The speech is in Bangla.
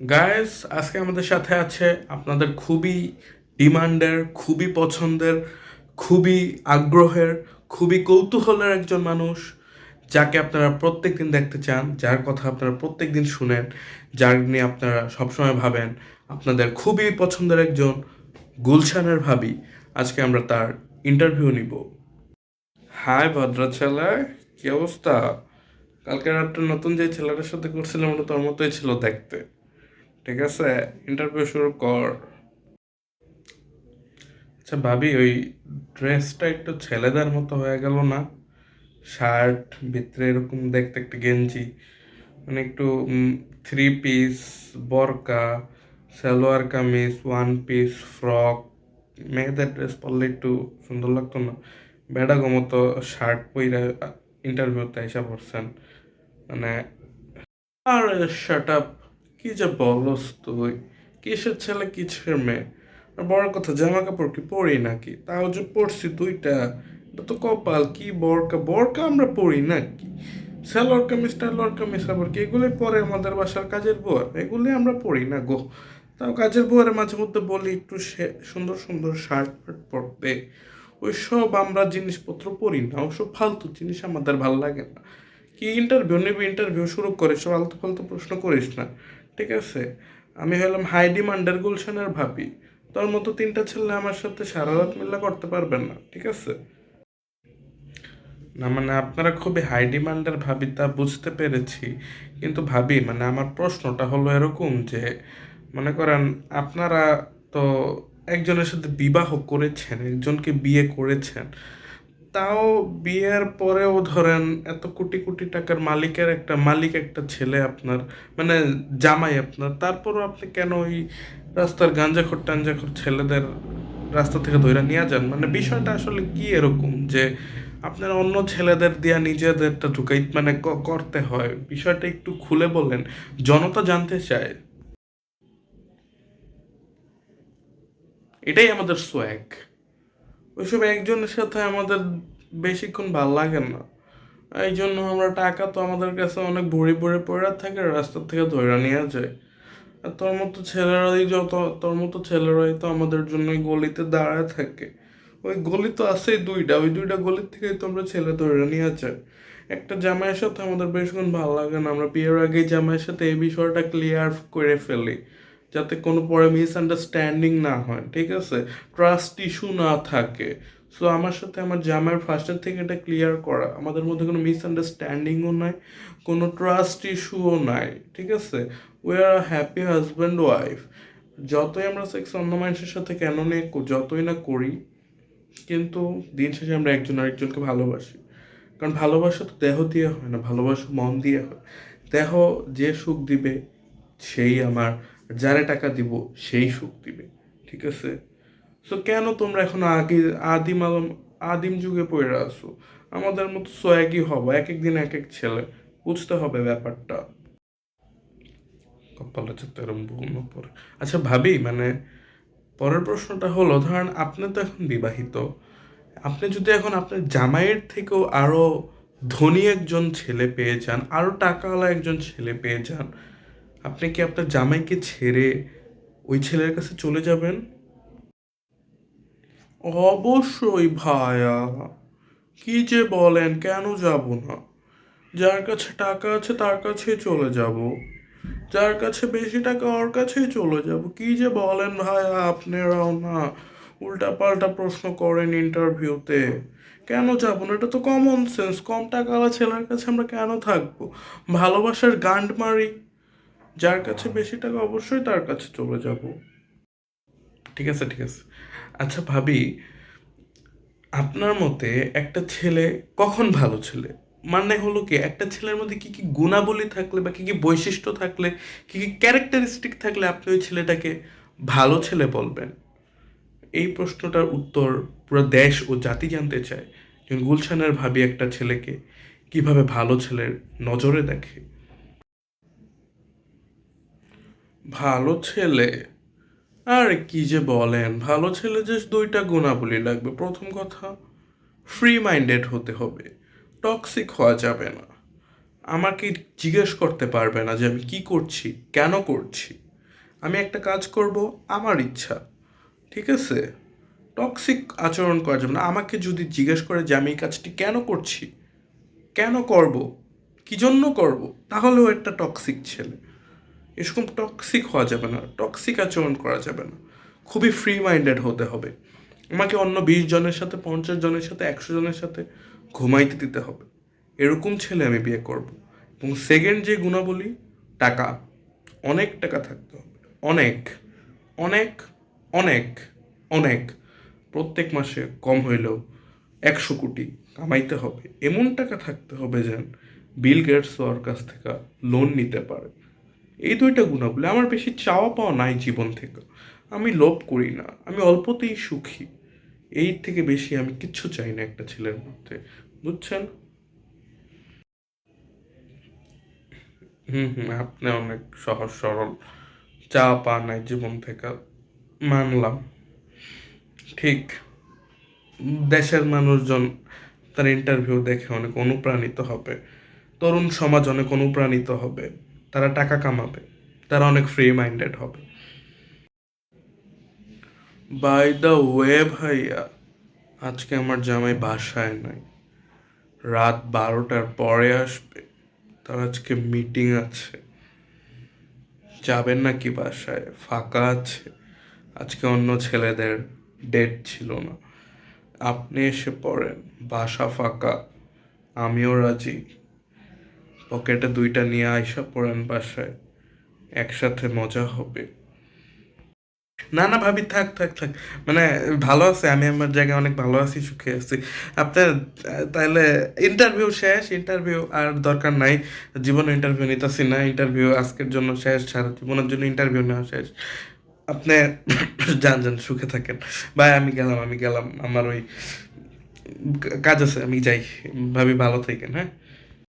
গায়েস, আজকে আমাদের সাথে আছে আপনাদের খুবই ডিমান্ডের, খুবই পছন্দের, খুবই আগ্রহের, খুবই কৌতূহলের একজন মানুষ, যাকে আপনারা প্রত্যেক দিন দেখতে চান, যার কথা আপনারা প্রত্যেক দিন শুনেন, যার নিয়ে আপনারা সবসময় ভাবেন। আপনাদের খুবই পছন্দের একজন গুলশানের ভাবি। আজকে আমরা তার ইন্টারভিউ নিব। হাই ভদ্র ছেলে, কি অবস্থা? কালকে রাত্রে নতুন যে ছেলেটার সাথে করছিলাম ওটা তোর মতোই ছিল দেখতে। ঠিক আছে, ইন্টারভিউ শুরু কর। আচ্ছা ভাবি, ওই ড্রেসটা একটু ছেলেদের মতো হয়ে গেল না? শার্ট, ভিতরে এরকম দেখতে একটা গেঞ্জি, মানে একটু থ্রি পিস, বরকা, salwar kameez, one piece, frock, মেয়েদের ড্রেস পরলে একটু সুন্দর লাগতো না? বেডাগো মতো শার্ট পইরা ইন্টারভিউতে এসে পড়ছেন, মানে। আর শাট আপ! কি যে বলস তুই! কিসের ছেলে কিসের মেয়ে? আর বড় কথা, জামা কাপড় কি পরি নাকি? তাও যে পরছি দুইটা, এটা তো কপাল। কি বরকা বরকা আমরা পরি নাকি? সালোয়ার কামিজ টালোয়ার কামিজ আবার কি এগুলোই পরে আমাদের বাসার কাজের বুয়ার? এগুলি আমরা পরি না গো। তাও কাজের বুয়ারে মাঝে মধ্যে বলি একটু সুন্দর সুন্দর শার্ট ফার্ট পরতে। ওইসব আমরা জিনিসপত্র পরি না, ওসব ফালতু জিনিস আমাদের ভাল লাগে না। কি ইন্টারভিউ নিবি, ইন্টারভিউ শুরু করিস, ফালতু ফালতু প্রশ্ন করিস না, ঠিক আছে? আমি হলাম হাই ডিমান্ডের গুলশানের ভাবি। তোর মতো তিনটা ছেলে আমার সাথে সারা রাত মিল্লা করতে পারবেন না, ঠিক আছে? না মানে আপনারা খুবই হাই ডিমান্ডের ভাবি, তা বুঝতে পেরেছি। কিন্তু ভাবি, মানে আমার প্রশ্নটা হলো এরকম যে, মনে করেন আপনারা তো একজনের সাথে বিবাহ করেছেন, একজনকে বিয়ে করেছেন। তাও বিয়ের পরেও ধরেন এত কোটি কোটি টাকার মালিক একটা ছেলে আপনার, মানে জামাই আপনার, তারপরও আপনি কেন ওই রাস্তার গাঞ্জাখোর টাঞ্জাখোর ছেলেদের রাস্তা থেকে ধইরা নিয়ে যান? মানে বিষয়টা আসলে কি এরকম যে আপনার অন্য ছেলেদের দিয়া নিজেদেরটা ঢুকাই, মানে করতে হয়? বিষয়টা একটু খুলে বলেন, জনতা জানতে চায়। এটাই আমাদের সোয়াগ। ওইসব একজনের সাথে আমাদের বেশিক্ষণ ভাল লাগে না। এই জন্য আমরা টাকা তো আমাদের কাছে অনেক ভরে ভরে পড়ে থাকে, রাস্তা থেকে ধরে নিয়ে যায়। আর তোর মতো ছেলেরাই তো আমাদের জন্য ওই গলিতে দাঁড়ায় থাকে। ওই গলি তো আছেই দুইটা, ওই দুইটা গলির থেকেই তো আমরা ছেলে ধরে নিয়ে যায়। একটা জামাইয়ের সাথে আমাদের বেশিক্ষণ ভালো লাগে না, আমরা বিয়ের আগে জামাইয়ের সাথে এই বিষয়টা ক্লিয়ার করে ফেলি, যাতে কোনো পরে মিসআন্ডারস্ট্যান্ডিং না হয়, ঠিক আছে? ট্রাস্ট ইস্যু না থাকে। সো আমার সাথে আমার জামাইয়ের ফার্স্টের থেকে এটা ক্লিয়ার করা, আমাদের মধ্যে কোনো মিসআন্ডারস্ট্যান্ডিংও নাই, কোনো ট্রাস্ট ইস্যুও নাই, ঠিক আছে? We are happy husband wife. যতই আমরা সেক্স অন্য মানুষের সাথে কেন নিয়ে যতই না করি, কিন্তু দিন শেষে আমরা একজন আরেকজনকে ভালোবাসি। কারণ ভালোবাসা তো দেহ দিয়ে হয় না, ভালোবাসা মন দিয়ে হয়। দেহ যে সুখ দিবে সেই আমার, যারে টাকা দিব সেই সুখ দিবে, ঠিক আছে? সো কেন তোমরা এখন আদিম আলম আদিম যুগে পড়ে আসো? আমাদের মতো সোয়াগই হবো, এক এক দিন এক এক ছেলে। বুঝতে হবে ব্যাপারটা। কপালে তো এরম বলল পরে। আচ্ছা ভাবি, মানে পরের প্রশ্নটা হলো, ধরেন আপনি তো এখন বিবাহিত। আপনি যদি এখন আপনার জামাইয়ের থেকেও আরো ধনী একজন ছেলে পেয়ে যান, আরো টাকাওয়ালা একজন ছেলে পেয়ে যান, আপনি কি আপনার জামাইকে ছেড়ে ওই ছেলের কাছে চলে যাবেন? অবশ্যই ভাইয়া। কি যে বলেন, কেন যাব না? যার কাছে টাকা আছে তার কাছেই চলে যাব, যার কাছে বেশি টাকা ওর কাছেই চলে যাব। কি যে বলেন ভাইয়া, আপনারাও না উল্টা পাল্টা প্রশ্ন করেন ইন্টারভিউতে। কেন যাব না? এটা তো কমন সেন্স। কম টাকাওয়ালা ছেলের কাছে আমরা কেন থাকবো? ভালোবাসার গান্ড মারি, যার কাছে বেশি টাকা অবশ্যই তার কাছে চলে যাব। ঠিক আছে, ঠিক আছে। আচ্ছা ভাবি, আপনার মতে একটা ছেলে কখন ভালো ছেলে? মানে হলো কি, একটা ছেলের মধ্যে কি কি গুণাবলী থাকলে বা কি কি বৈশিষ্ট্য থাকলে, কি কি ক্যারেক্টারিস্টিক থাকলে আপনি ওই ছেলেটাকে ভালো ছেলে বলবেন? এই প্রশ্নটার উত্তর পুরো দেশ ও জাতি জানতে চায়। যেমন গুলশানের ভাবি একটা ছেলেকে কিভাবে ভালো ছেলের নজরে দেখে। ভালো ছেলে? আর কি যে বলেন, ভালো ছেলে যে দুইটা গুণাবলী লাগবে। প্রথম কথা, ফ্রি মাইন্ডেড হতে হবে, টক্সিক হওয়া যাবে না, আমাকে জিজ্ঞেস করতে পারবে না যে আমি কি করছি, কেন করছি। আমি একটা কাজ করব, আমার ইচ্ছা, ঠিক আছে? টক্সিক আচরণ করা যাবে না। আমাকে যদি জিজ্ঞেস করে যে আমি এই কাজটি কেন করছি, কেন করব, কি জন্য করব, তাহলেও একটা টক্সিক ছেলে। এরকম টক্সিক হওয়া যাবে না, টক্সিক আচরণ করা যাবে না। খুবই ফ্রি মাইন্ডেড হতে হবে। আমাকে অন্য 20 জনের সাথে, 50 জনের সাথে, 100 জনের সাথে ঘুমাইতে দিতে হবে, এরকম ছেলে আমি বিয়ে করব। এবং সেকেন্ড যে গুণাবলী, টাকা, অনেক টাকা থাকতে হবে। অনেক, অনেক, অনেক, অনেক। প্রত্যেক মাসে কম হইলেও 100 কোটি কামাইতে হবে। এমন টাকা থাকতে হবে যেন বিল গেটস ওর কাছ থেকে লোন নিতে পারে। এই দুইটা গুণাবলী। আমার বেশি চাওয়া পাওয়া নাই জীবন থেকে। আমি লোভ করি না, আমি অল্পতেই সুখী। এই থেকে বেশি আমি কিচ্ছু চাই না একটা ছেলের মধ্যে, বুঝছেন? হুম হুম, আপনি অনেক সহজ সরল, চাওয়া পাওয়া নাই জীবন থেকে, মানলাম। ঠিক। দেশের মানুষজন তার ইন্টারভিউ দেখে অনেক অনুপ্রাণিত হবে, তরুণ সমাজ অনেক অনুপ্রাণিত হবে, তারা টাকা কামাবে, তারা অনেক ফ্রি মাইন্ডেড হবে। বাই দ্য ওয়ে ভাইয়া, আজকে আমার জামাই বাসায় নাই, রাত 12টার পরে আসবে। তার আজকে মিটিং আছে। যাবেন নাকি বাসায়? ফাঁকা আছে আজকে, অন্য ছেলেদের ডেট ছিল না। আপনি এসে পড়েন, বাসা ফাঁকা, আমিও রাজি। পকেটে 2টা নিয়ে আইসা পড়েন বাসায়, একসাথে মজা হবে। না না ভাবি, থাক থাক থাক। মানে ভালো আছে, আমি আমার জায়গায় অনেক ভালো আছি, সুখে আছি। আপনার তাহলে ইন্টারভিউ শেষ, ইন্টারভিউ আর দরকার নাই। জীবনে ইন্টারভিউ নিতেছি না, ইন্টারভিউ আজকের জন্য শেষ, সারা জীবনের জন্য ইন্টারভিউ নেওয়া শেষ। আপনি যান যান, সুখে থাকেন। ভাই আমি গেলাম, আমি গেলাম, আমার ওই কাজ আছে, আমি যাই। ভাবি ভালো থাকেন, হ্যাঁ।